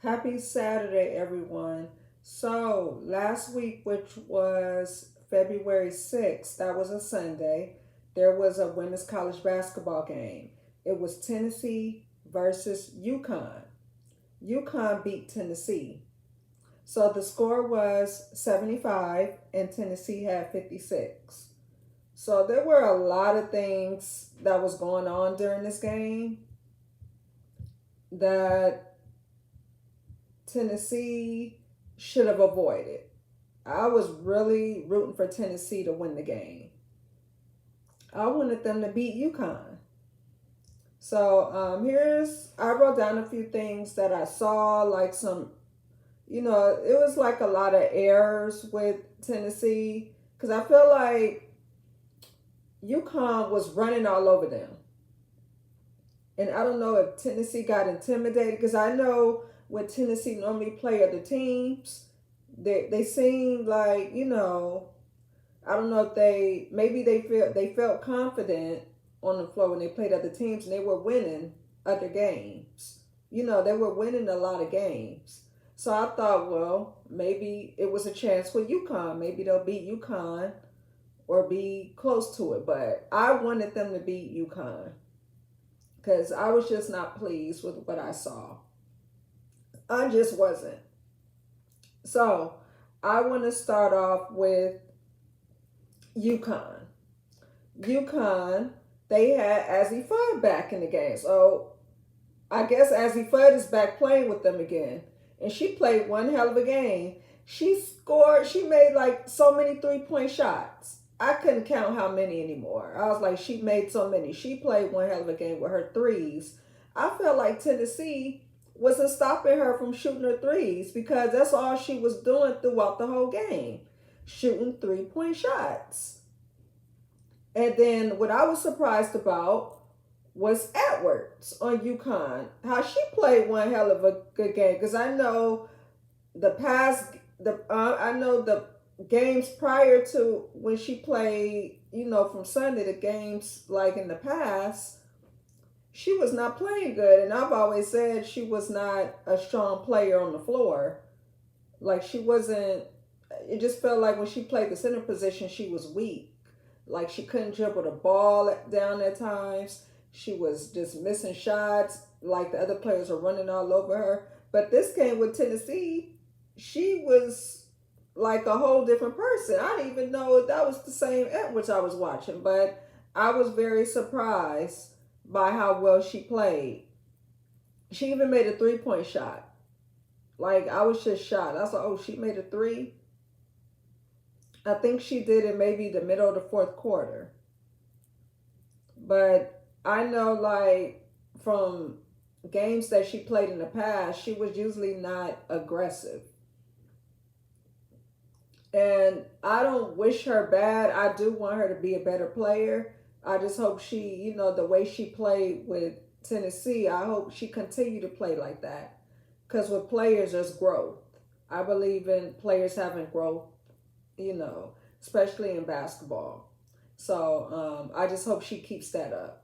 Happy Saturday, everyone. So, last week, which was February 6th, that was a Sunday, there was a women's college basketball game. It was Tennessee versus UConn. UConn beat Tennessee. So, the score was 75, and Tennessee had 56. So, there were a lot of things that was going on during this game that Tennessee should have avoided. I was really rooting for Tennessee to win the game. I wanted them to beat UConn. So I wrote down a few things that I saw, like it was like a lot of errors with Tennessee because I feel like UConn was running all over them. And I don't know if Tennessee got intimidated because I know when Tennessee normally play other teams, they seem like I don't know if they felt confident on the floor when they played other teams and they were winning other games. They were winning a lot of games. So I thought, well, maybe it was a chance with UConn. Maybe they'll beat UConn or be close to it. But I wanted them to beat UConn because I was just not pleased with what I saw. I just wasn't. So I want to start off with UConn. UConn, they had Azzy Fudd back in the game. So I guess Azzy Fudd is back playing with them again. And she played one hell of a game. She made like so many 3-point shots. I couldn't count how many anymore. I was like, she made so many. She played one hell of a game with her threes. I felt like Tennessee wasn't stopping her from shooting her threes because that's all she was doing throughout the whole game, shooting 3-point shots. And then what I was surprised about was Edwards on UConn. How she played one hell of a good game because I know the games prior to when she played, from Sunday, the games like in the past, she was not playing good. And I've always said she was not a strong player on the floor. Like she wasn't, it just felt like when she played the center position, she was weak. Like she couldn't dribble the ball down at times. She was just missing shots. Like the other players were running all over her. But this game with Tennessee, she was like a whole different person. I didn't even know that was the same Edwards I was watching. But I was very surprised by how well she played. She even made a 3-point shot. Like I was just shocked. I was like, oh, she made a three. I think she did it maybe the middle of the fourth quarter. But I know like from games that she played in the past, she was usually not aggressive. And I don't wish her bad. I do want her to be a better player. I just hope the way she played with Tennessee, I hope she continue to play like that. Because with players, there's growth. I believe in players having growth, especially in basketball. So I just hope she keeps that up.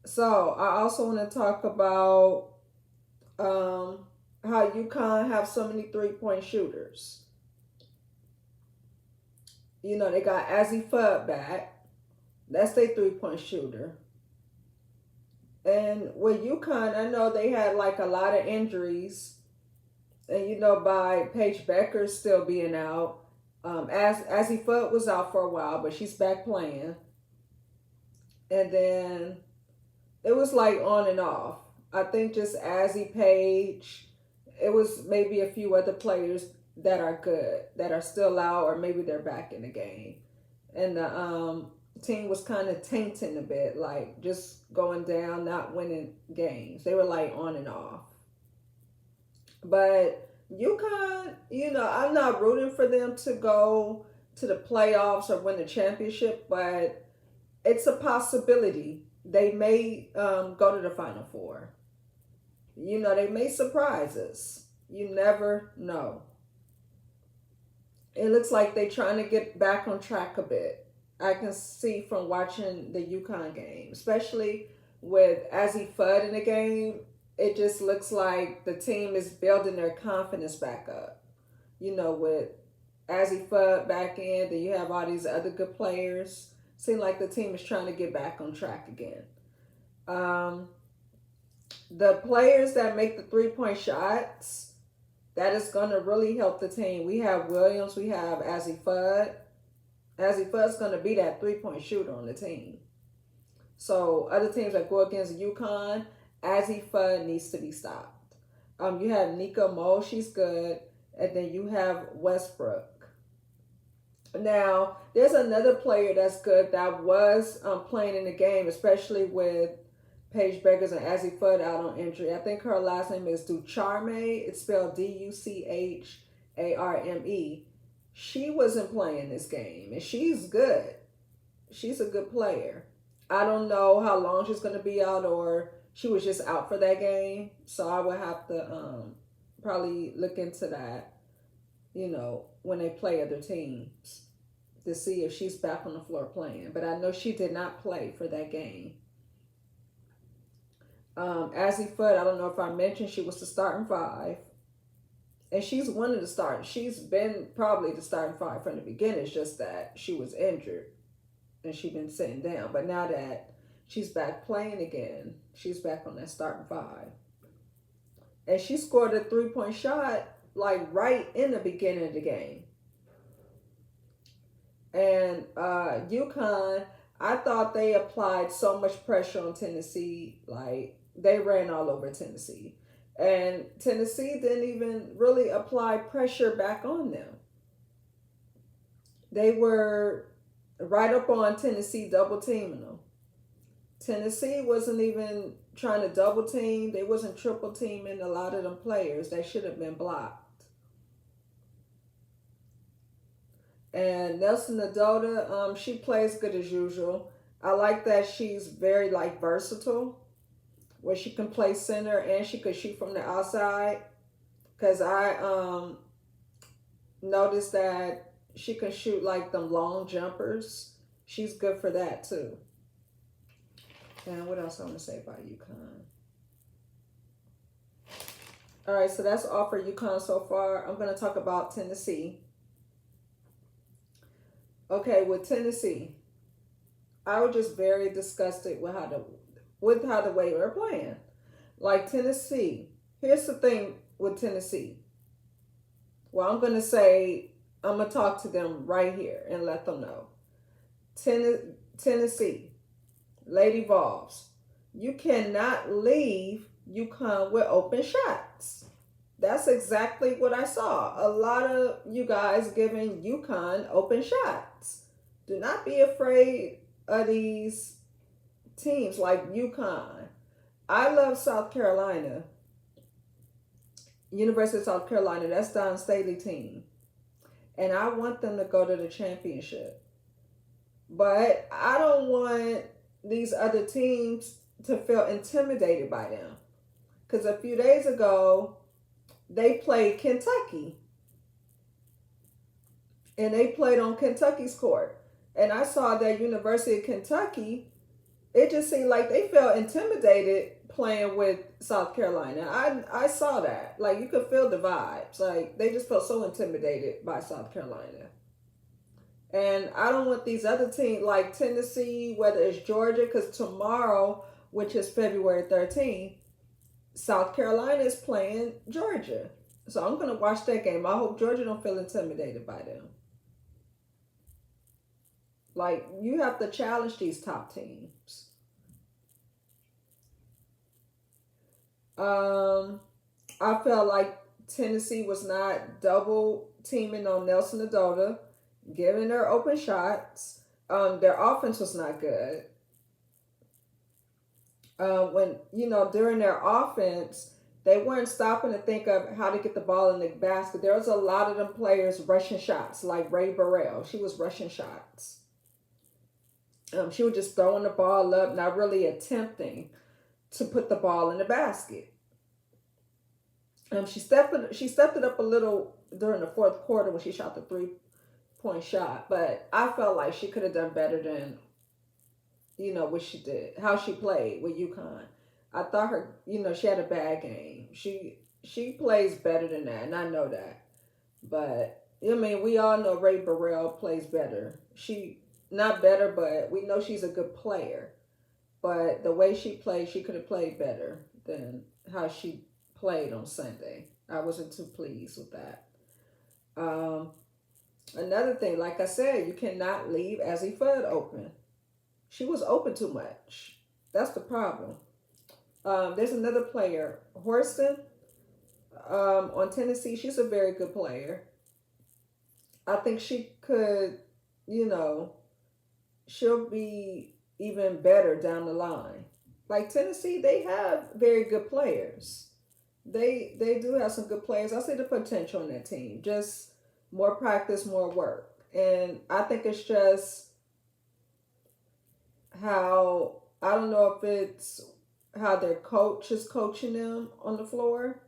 So I also want to talk about how UConn have so many 3-point shooters. They got Azzy Fudd back. That's their 3-point shooter. And with UConn, I know they had like a lot of injuries. And by Paige Becker still being out. Azzy Fudd was out for a while, but she's back playing. And then it was like on and off. I think just Azzy, Paige. It was maybe a few other players that are good, that are still out, or maybe they're back in the game. And the team was kind of tainting a bit, like just going down, not winning games. They were like on and off. But UConn, I'm not rooting for them to go to the playoffs or win the championship, but it's a possibility. They may go to the Final Four. They may surprise us. You never know. It looks like they're trying to get back on track a bit. I can see from watching the UConn game, especially with Azzy Fudd in the game. it just looks like the team is building their confidence back up. With Azzy Fudd back in, then you have all these other good players. Seem like the team is trying to get back on track again. Um, the players that make the 3-point shots, that is going to really help the team. We have Williams, we have Azzy Fudd. Azzy Fudd's going to be that 3-point shooter on the team. So other teams that go against UConn, Azzy Fudd needs to be stopped. You have Nika Mo, she's good. And then you have Westbrook. Now, there's another player that's good that was playing in the game, especially with Paige Beggars and Azzy Fudd out on injury. I think her last name is Ducharme. It's spelled Ducharme. She wasn't playing this game, and she's good. She's a good player. I don't know how long she's going to be out, or she was just out for that game. So I would have to probably look into that, when they play other teams to see if she's back on the floor playing. But I know she did not play for that game. Azzy Fudd, I don't know if I mentioned, she was the starting five. And she's one of the starters. She's been probably the starting five from the beginning. It's just that she was injured and she's been sitting down. But now that she's back playing again, she's back on that starting five. And she scored a 3-point shot like right in the beginning of the game. And UConn, I thought they applied so much pressure on Tennessee. Like, they ran all over Tennessee. And Tennessee didn't even really apply pressure back on them. They were right up on Tennessee, double teaming them. Tennessee wasn't even trying to double team. They wasn't triple teaming a lot of them players. They should have been blocked. And Nelson Nadota, she plays good as usual. I like that she's very versatile, where she can play center and she could shoot from the outside. Because I noticed that she can shoot them long jumpers. She's good for that too. And what else I want to say about UConn? All right, so that's all for UConn so far. I'm going to talk about Tennessee. Okay, with Tennessee, I was just very disgusted with how the way we're playing. Like Tennessee, here's the thing with Tennessee. Well, I'm going to talk to them right here and let them know. Tennessee, Lady Vols, you cannot leave UConn with open shots. That's exactly what I saw. A lot of you guys giving UConn open shots. Do not be afraid of these teams like UConn. I love South Carolina. University of South Carolina, that's Don Staley team. And I want them to go to the championship. But I don't want these other teams to feel intimidated by them. Because a few days ago, they played Kentucky. And they played on Kentucky's court. And I saw that University of Kentucky, it just seemed like they felt intimidated playing with South Carolina. I saw that. You could feel the vibes. They just felt so intimidated by South Carolina. And I don't want these other teams like Tennessee, whether it's Georgia, because tomorrow, which is February 13th, South Carolina is playing Georgia. So I'm going to watch that game. I hope Georgia don't feel intimidated by them. You have to challenge these top teams. I felt like Tennessee was not double teaming on Nelson Nadota, giving her open shots. Their offense was not good. During their offense, they weren't stopping to think of how to get the ball in the basket. There was a lot of them players rushing shots, like Ray Burrell. She was rushing shots. She was just throwing the ball up, not really attempting to put the ball in the basket. She stepped it up a little during the fourth quarter when she shot the 3-point shot, but I felt like she could have done better than what she did, how she played with UConn. I thought her, she had a bad game. She plays better than that, and I know that. But I mean, we all know Ray Burrell plays better. She not better, but we know she's a good player. But the way she played, she could have played better than how she played on Sunday. I wasn't too pleased with that. Um, Another thing, like I said, you cannot leave Azzy Fudd open. She was open too much. That's the problem. There's another player, Horston, on Tennessee. She's a very good player. I think she could, you know, she'll be even better down the line. Like Tennessee, they have very good players. They do have some good players. I see the potential in that team. Just more practice, more work. And I think it's just how I don't know if it's how their coach is coaching them on the floor.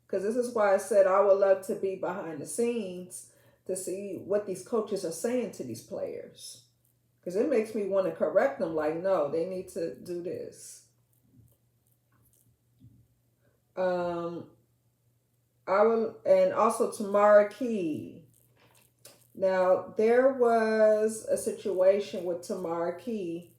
Because this is why I said I would love to be behind the scenes to see what these coaches are saying to these players. Because it makes me want to correct them. Like, no, they need to do this. Um, I will, and also Tamara Key. Now there was a situation with Tamara Key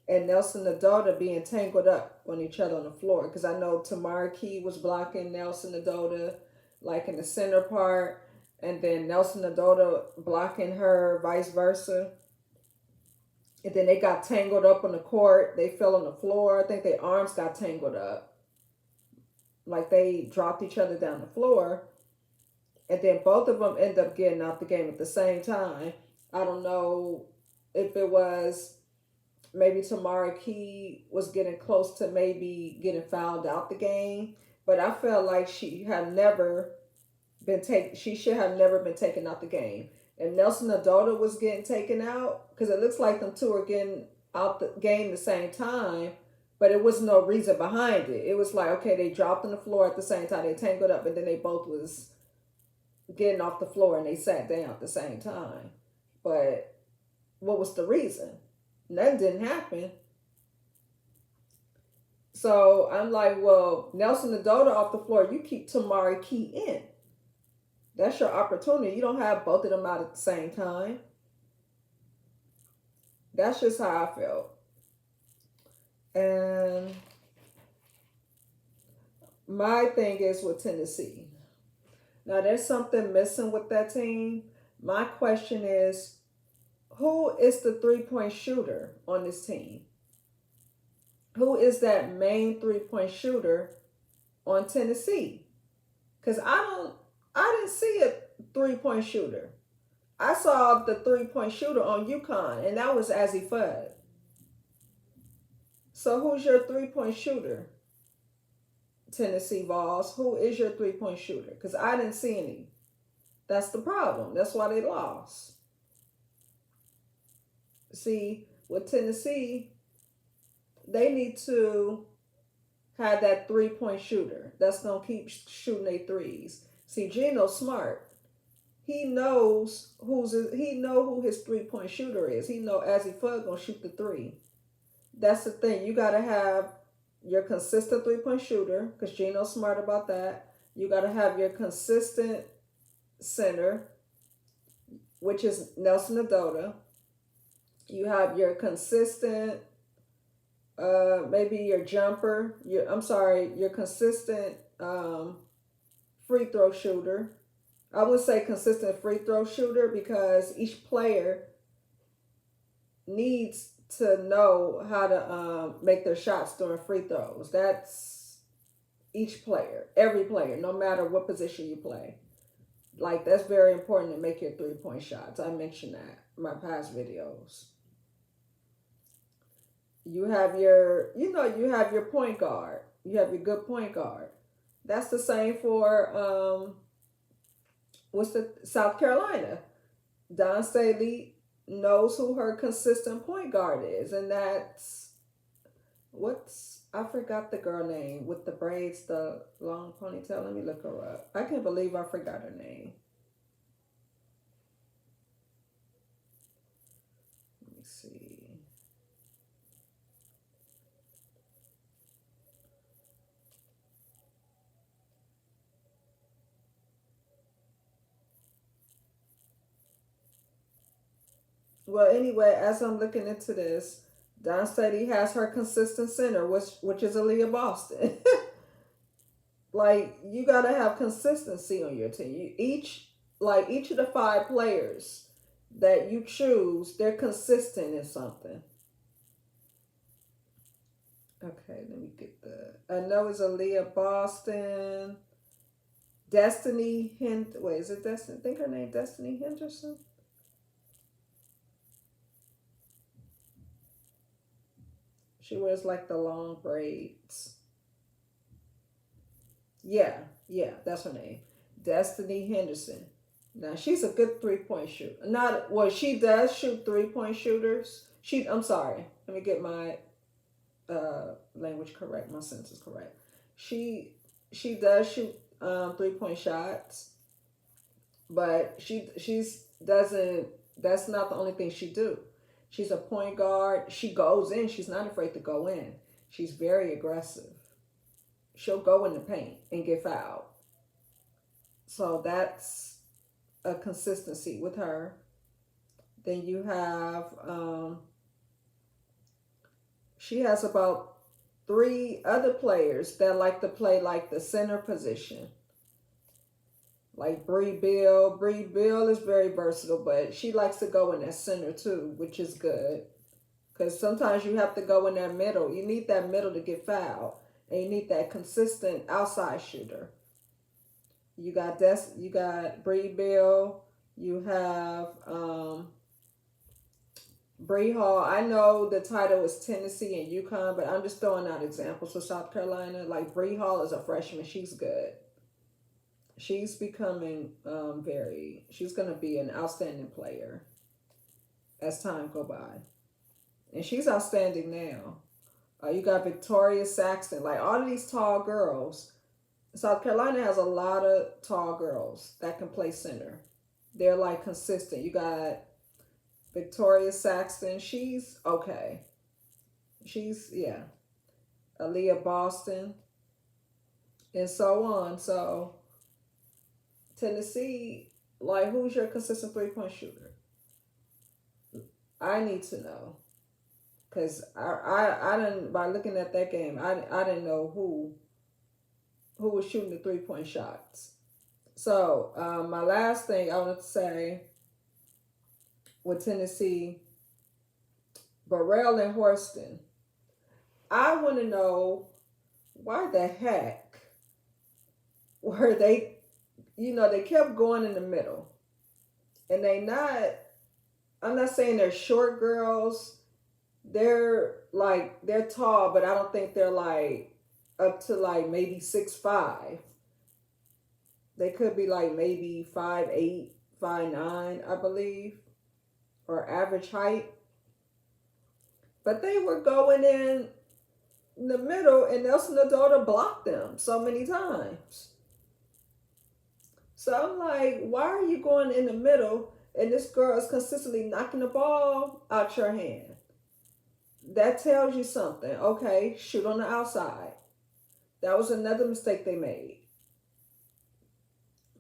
and Nelson Nadota being tangled up on each other on the floor because I know Tamara Key was blocking Nelson Nadota like in the center part, and then Nelson Nadota blocking her, vice versa. And then they got tangled up on the court. They fell on the floor. I think their arms got tangled up, like they dropped each other down the floor. And then both of them end up getting out the game at the same time. I don't know if it was maybe Tamara Key was getting close to maybe getting fouled out the game, but I felt like she should have never been taken out the game. And Nelson Adota was getting taken out because it looks like them two are getting out the game the same time, but it was no reason behind it. It was like, okay, they dropped on the floor at the same time, they tangled up, and then they both was getting off the floor and they sat down at the same time. But what was the reason? Nothing didn't happen. So I'm like, well, Nelson Adota off the floor, you keep Tamari Key in. That's your opportunity. You don't have both of them out at the same time. That's just how I felt. And my thing is with Tennessee. Now, there's something missing with that team. My question is, who is the three-point shooter on this team? Who is that main three-point shooter on Tennessee? Because I didn't see a three-point shooter. I saw the three-point shooter on UConn, and that was Azzy Fudd. So who's your three-point shooter? Tennessee Vols, who is your three-point shooter? Because I didn't see any. That's the problem. That's why they lost. See, with Tennessee, they need to have that three-point shooter that's going to keep shooting their threes. See, Geno Smart, he knows who his three-point shooter is. He know Azzy Fudd going to shoot the three. That's the thing. You got to have your consistent three-point shooter, because Gino's smart about that. You got to have your consistent center, which is Nelson Adota. You have your consistent, maybe your jumper. Your consistent free throw shooter. I would say consistent free throw shooter because each player needs to know how to make their shots during free throws. That's each player, every player, no matter what position you play. Like, that's very important to make your three-point shots. I mentioned that in my past videos. You have your point guard. You have your good point guard. That's the same for South Carolina. Dawn Staley knows who her consistent point guard is, and that's I forgot the girl name with the braids, the long ponytail. Let me look her up. I can't believe I forgot her name. Let me see. Well, anyway, as I'm looking into this, Don Steady has her consistent center, which is Aaliyah Boston. Like you gotta have consistency on your team. Each of the five players that you choose, they're consistent in something. Okay, let me get the. I know it's Aaliyah Boston. Destiny Hint. Wait, is it Destiny? I think her name Destiny Henderson. She wears like the long braids. Yeah, yeah, that's her name. Destiny Henderson. Now she's a good 3 point shooter. Not well, she does shoot 3 point shooters. I'm sorry. Let me get my language correct. My sentence is correct. She she does shoot 3 point shots, but she's doesn't. That's not the only thing she do. She's a point guard. She goes in. She's not afraid to go in. She's very aggressive. She'll go in the paint and get fouled. So that's a consistency with her. Then you have she has about three other players that like to play like the center position. Like Bree Bill. Bree Bill is very versatile, but she likes to go in that center too, which is good. Because sometimes you have to go in that middle. You need that middle to get fouled. And you need that consistent outside shooter. You got Bree Bill. You have Bree Hall. I know the title is Tennessee and UConn, but I'm just throwing out examples for South Carolina. Like Bree Hall is a freshman. She's good. She's becoming very. She's going to be an outstanding player as time go by, and she's outstanding now. You got Victoria Saxton. Like all of these tall girls. South Carolina has a lot of tall girls that can play center. They're like consistent. You got Victoria Saxton. She's okay. She's yeah. Aaliyah Boston and so on. So Tennessee, like who's your consistent 3 point shooter? I need to know because I didn't by looking at that game I didn't know who was shooting the 3 point shots. So my last thing I wanted to say with Tennessee, Burrell and Horston. I want to know why the heck were they, they kept going in the middle. And I'm not saying they're short girls. They're tall, but I don't think they're like up to like maybe 6'5". They could be like maybe 5'8", 5'9", I believe, or average height. But they were going in the middle, and Nelson Adota blocked them so many times. So I'm like, why are you going in the middle and this girl is consistently knocking the ball out your hand? That tells you something. Okay, shoot on the outside. That was another mistake they made.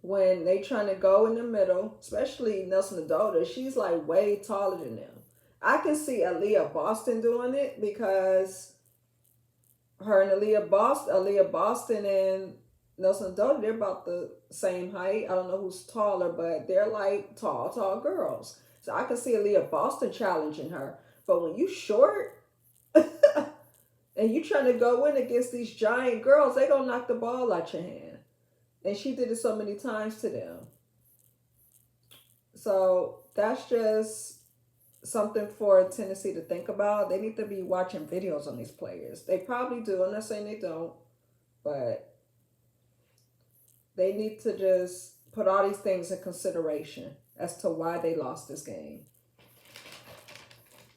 When they trying to go in the middle, especially Nelson Adota, she's like way taller than them. I can see Aaliyah Boston doing it because her and Aaliyah Boston and Nelson Adota, they're about the same height. I don't know who's taller, but they're like tall girls. So I can see Aaliyah Boston challenging her. But when you short and you trying to go in against these giant girls, they gonna knock the ball out your hand. And she did it so many times to them. So that's just something for Tennessee to think about. They need to be watching videos on these players. They probably do. I'm not saying they don't, but they need to just put all these things in consideration as to why they lost this game.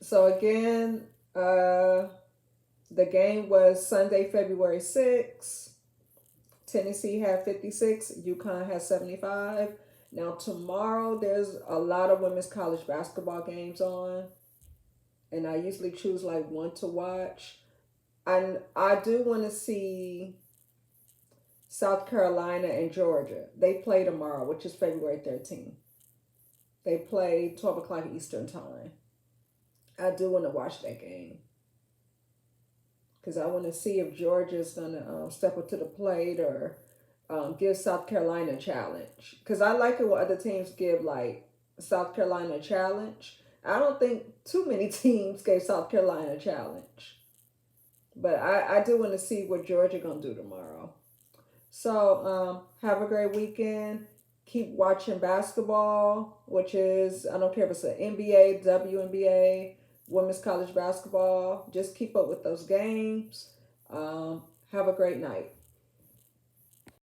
So again, the game was Sunday, February 6th. Tennessee had 56. UConn had 75. Now tomorrow there's a lot of women's college basketball games on, and I usually choose like one to watch. And I do want to see South Carolina and Georgia. They play tomorrow, which is February 13th. They play 12 o'clock Eastern time. I do want to watch that game because I want to see if Georgia's going to step up to the plate or give South Carolina a challenge. Because I like it when other teams give like South Carolina a challenge. I don't think too many teams gave South Carolina a challenge. But I do want to see what Georgia going to do tomorrow. So have a great weekend. Keep watching basketball, which is, I don't care if it's an NBA, WNBA, women's college basketball. Just keep up with those games. Have a great night.